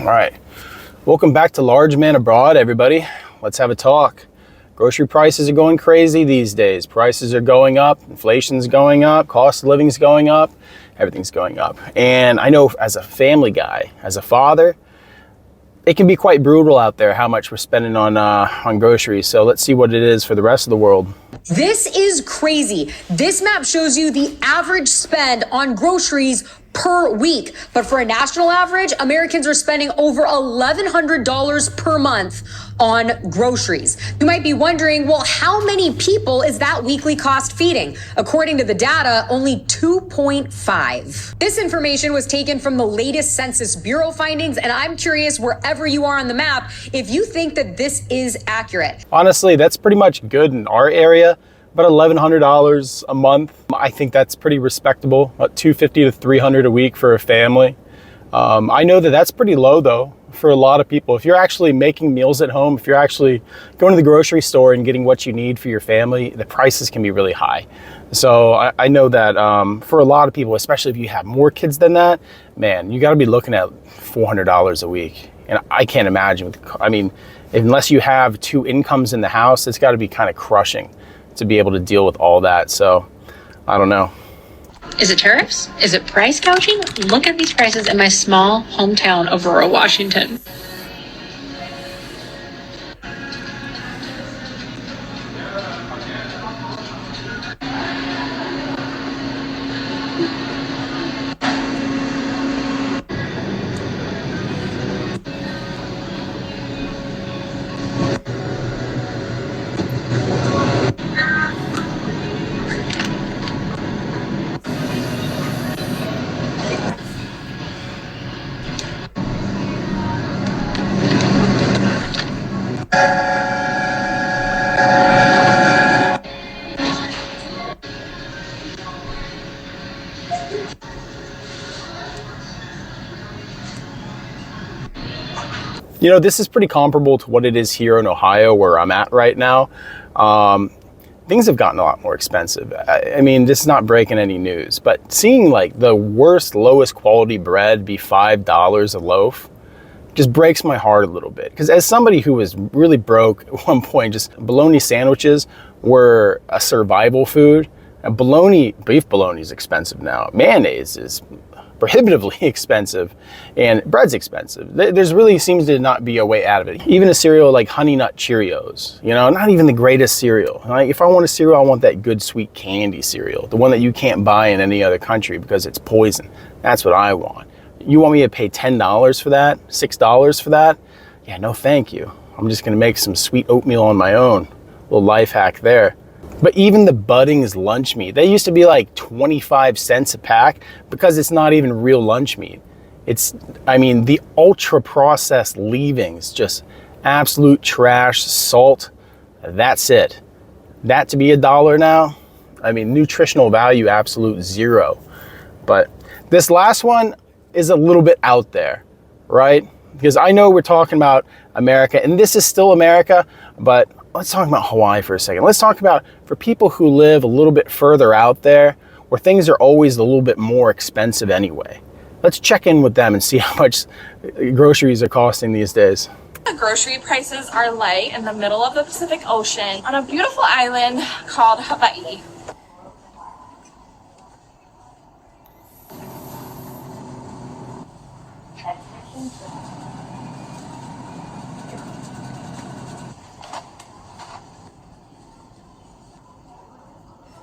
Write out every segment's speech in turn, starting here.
All right, welcome back to Large Man Abroad, everybody. Let's have a talk. Grocery prices are going crazy these days. Prices are going up, inflation's going up, cost of living's going up, everything's going up. And I know as a family guy, as a father, it can be quite brutal out there how much we're spending on groceries. So let's see what it is for the rest of the world. This is crazy. This map shows you the average spend on groceries per week. But for a national average, Americans are spending over $1,100 per month on groceries. You might be wondering, well, how many people is that weekly cost feeding? According to the data, only 2.5. This information was taken from the latest Census Bureau findings, and I'm curious, wherever you are on the map, if you think that this is accurate. Honestly, that's pretty much good in our area. About $1,100 a month. I think that's pretty respectable. About $250 to $300 a week for a family. I know that that's pretty low though for a lot of people. If you're actually making meals at home, if you're actually going to the grocery store and getting what you need for your family, the prices can be really high. So I know that for a lot of people, especially if you have more kids than that, man, you got to be looking at $400 a week. And I can't imagine. I mean, unless you have two incomes in the house, it's got to be kind of crushing to be able to deal with all that. So I don't know. Is it tariffs? Is it price gouging? Look at these prices in my small hometown of rural Washington. You know, this is pretty comparable to what it is here in Ohio, where I'm at right now. Things have gotten a lot more expensive. I mean, this is not breaking any news, but seeing like the worst, lowest quality bread be $5 a loaf just breaks my heart a little bit. Because as somebody who was really broke at one point, just bologna sandwiches were a survival food. And beef bologna is expensive now. Mayonnaise is prohibitively expensive, and bread's expensive. There's really seems to not be a way out of it. Even a cereal like Honey Nut Cheerios, you know, not even the greatest cereal. Like, if I want a cereal, I want that good sweet candy cereal, the one that you can't buy in any other country because it's poison. That's what I want. You want me to pay $10 for that, $6 for that? Yeah, no thank you. I'm just gonna make some sweet oatmeal on my own. Little life hack there. But even the Budding's lunch meat, they used to be like 25 cents a pack because it's not even real lunch meat. I mean, the ultra processed leavings, just absolute trash, salt, that's it. That to be $1 now, I mean, nutritional value, absolute zero. But this last one is a little bit out there, right? Because I know we're talking about America, and this is still America, but let's talk about Hawaii for a second. Let's talk about for people who live a little bit further out there where things are always a little bit more expensive anyway. Let's check in with them and see how much groceries are costing these days. The grocery prices are light in the middle of the Pacific Ocean on a beautiful island called Hawaii.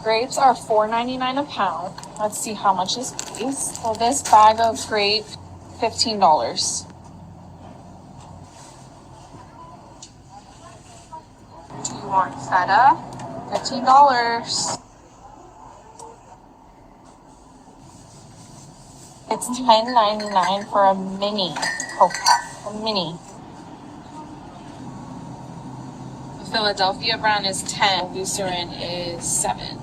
Grapes are $4.99 a pound. Let's see how much is these. So this bag of grape, $15. Do you want feta? $15. It's $10.99 for a mini Coke pack. A mini. The Philadelphia brown is 10. Glycerin is 7.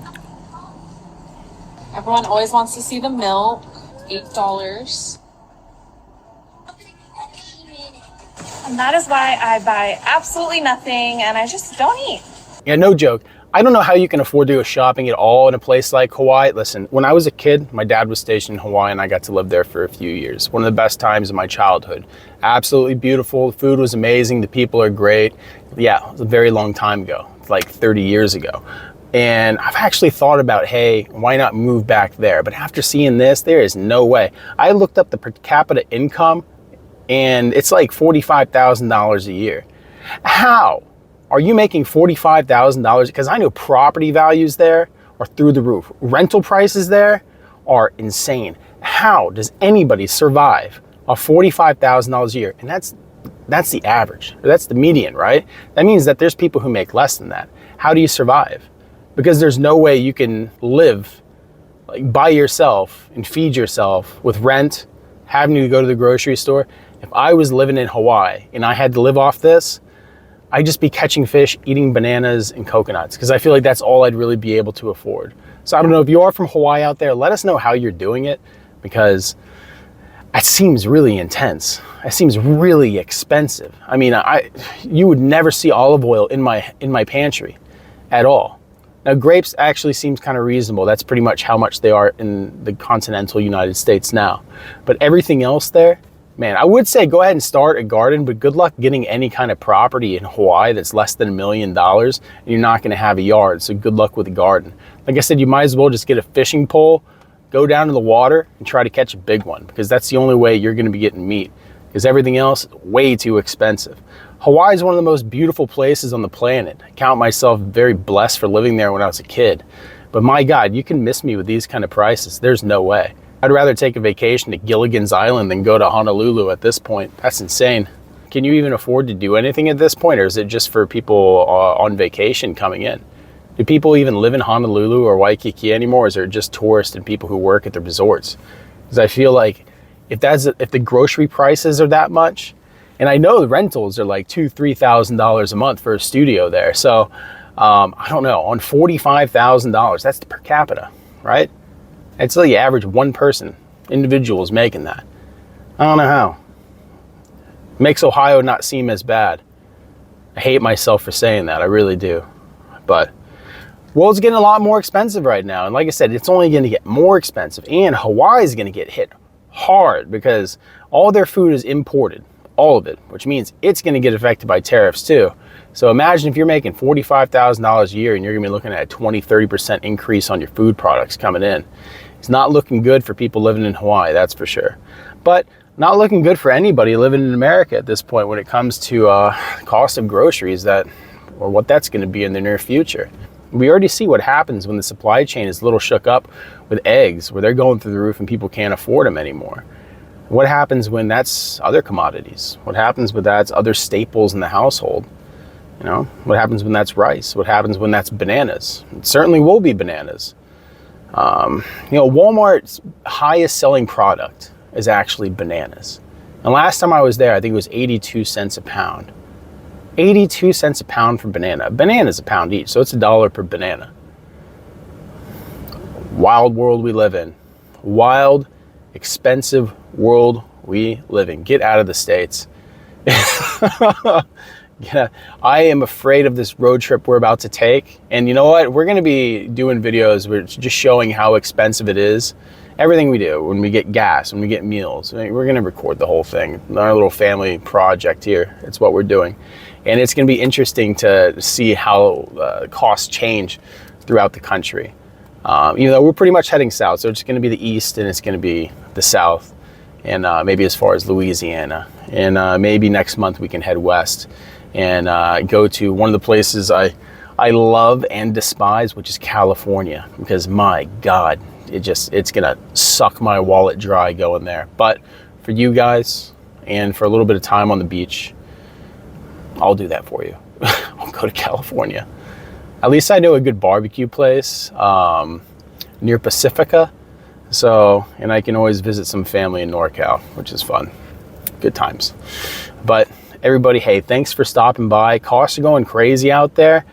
Everyone always wants to see the milk, $8. And that is why I buy absolutely nothing and I just don't eat. Yeah, no joke. I don't know how you can afford to go shopping at all in a place like Hawaii. Listen, when I was a kid, my dad was stationed in Hawaii and I got to live there for a few years. One of the best times of my childhood. Absolutely beautiful. The food was amazing. The people are great. Yeah, it was a very long time ago, like 30 years ago. And I've actually thought about, hey, why not move back there? But after seeing this, there is no way. I looked up the per capita income and it's like $45,000 a year. How are you making $45,000? Because I know property values there are through the roof. Rental prices there are insane. How does anybody survive on $45,000 a year? And that's the average. That's the median, right? That means that there's people who make less than that. How do you survive? Because there's no way you can live like by yourself and feed yourself with rent, having to go to the grocery store. If I was living in Hawaii and I had to live off this, I'd just be catching fish, eating bananas and coconuts, because I feel like that's all I'd really be able to afford. So I don't know if you are from Hawaii out there, let us know how you're doing it, because it seems really intense. It seems really expensive. I mean, you would never see olive oil in my pantry at all. Now, grapes actually seems kind of reasonable. That's pretty much how much they are in the continental United States now. But everything else there, man, I would say go ahead and start a garden, but good luck getting any kind of property in Hawaii that's less than $1 million, and you're not gonna have a yard, so good luck with the garden. Like I said, you might as well just get a fishing pole, go down to the water, and try to catch a big one, because that's the only way you're gonna be getting meat, because everything else is way too expensive. Hawaii is one of the most beautiful places on the planet. I count myself very blessed for living there when I was a kid. But my God, you can miss me with these kind of prices. There's no way. I'd rather take a vacation to Gilligan's Island than go to Honolulu at this point. That's insane. Can you even afford to do anything at this point, or is it just for people on vacation coming in? Do people even live in Honolulu or Waikiki anymore, or is it just tourists and people who work at the resorts? Because I feel like if the grocery prices are that much, and I know the rentals are like $2,000–$3,000 a month for a studio there. So I don't know, on $45,000, that's the per capita, right? It's like the average one person, individual is making that. I don't know how. Makes Ohio not seem as bad. I hate myself for saying that, I really do. But world's getting a lot more expensive right now. And like I said, it's only gonna get more expensive. And Hawaii's gonna get hit hard because all their food is imported. All of it, which means it's going to get affected by tariffs too. So imagine if you're making $45,000 a year and you're going to be looking at a 20–30% increase on your food products coming in. It's not looking good for people living in Hawaii, that's for sure. But not looking good for anybody living in America at this point when it comes to cost of groceries or what that's going to be in the near future. We already see what happens when the supply chain is a little shook up with eggs, where they're going through the roof and people can't afford them anymore. What happens when that's other commodities? What happens when that's other staples in the household? You know, what happens when that's rice? What happens when that's bananas? It certainly will be bananas. You know, Walmart's highest selling product is actually bananas. And last time I was there, I think it was 82 cents a pound. 82 cents a pound for banana. Banana's a pound each, so it's $1 per banana. Wild world we live in. Wild, expensive world we live in. Get out of the States. Yeah, I am afraid of this road trip we're about to take. And you know what? We're going to be doing videos where it's just showing how expensive it is. Everything we do, when we get gas, when we get meals, we're going to record the whole thing. Our little family project here. It's what we're doing. And it's going to be interesting to see how costs change throughout the country. You know, we're pretty much heading south. So it's going to be the east and it's going to be the south. And maybe as far as Louisiana. And maybe next month we can head west and go to one of the places I love and despise, which is California, because my God, it's gonna suck my wallet dry going there. But for you guys and for a little bit of time on the beach, I'll do that for you. I'll go to California. At least I know a good barbecue place near Pacifica. So, and I can always visit some family in NorCal, which is fun. Good times. But everybody, hey, thanks for stopping by. Costs are going crazy out there.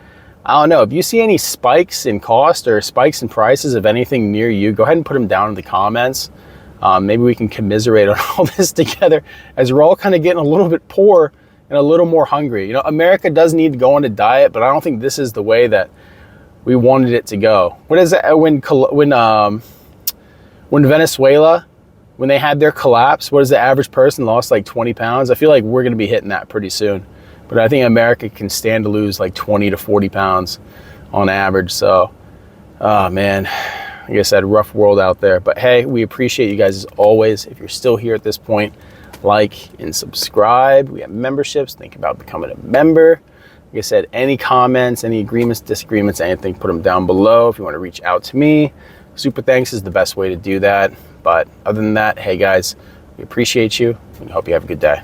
I don't know, if you see any spikes in cost or spikes in prices of anything near you, go ahead and put them down in the comments. Maybe we can commiserate on all this together, as we're all kind of getting a little bit poor and a little more hungry. You know, America does need to go on a diet, but I don't think this is the way that we wanted it to go. What is that? When Venezuela, when they had their collapse, what is the average person lost like 20 pounds? I feel like we're going to be hitting that pretty soon. But I think America can stand to lose like 20 to 40 pounds on average. So, oh man, like I said, rough world out there. But hey, we appreciate you guys as always. If you're still here at this point, like and subscribe. We have memberships. Think about becoming a member. Like I said, any comments, any agreements, disagreements, anything, put them down below. If you want to reach out to me, super thanks is the best way to do that. But other than that, hey guys, we appreciate you and hope you have a good day.